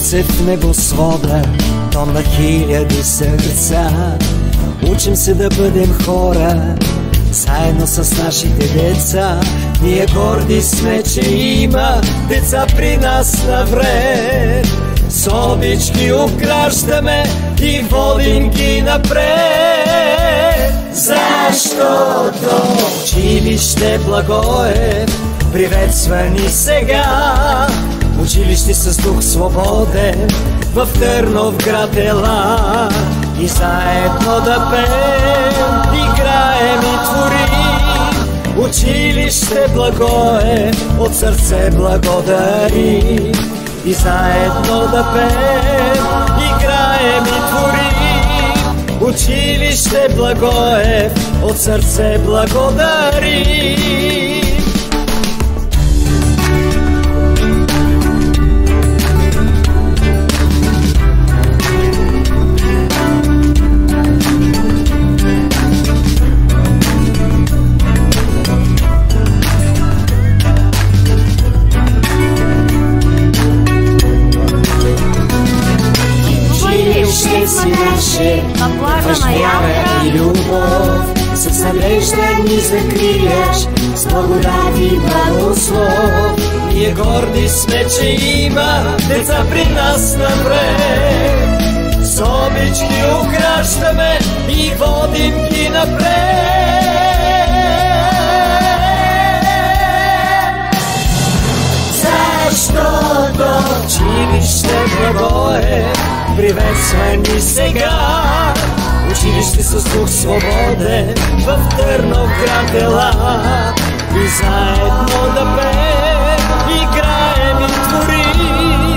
се в небосвода, тон на хиляди сърца. Учим се да бъдем хора, заедно с нашите деца. Ние горди сме, че има деца при нас навред. С обички обграждаме и водим ги напред. Защото училище Благоев приветства ни сега. Училище с дух свободен в Търновград ела. И заедно да пеем, играем и творим. Училище Благоев от сърце благодари. И заедно да пеем, играем и творим. Училище Благоев от сърце благодари. Училище си наше, имаш вяра и любов, с надежда ни закриеш, с благодат и благослов. Ние горди сме, че има деца при нас напред. С обички ограждаме и водим ги напред. Защото училище Благоев приветства ни сега. Училище с дух свободен в Търновград ела. И заедно да пеем, играем и творим.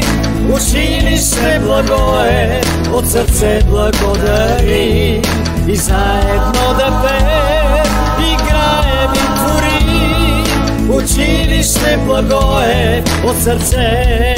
Училище Благоев от сърце благодари. И заедно да пеем, играем и творим. Училище Благоев от сърце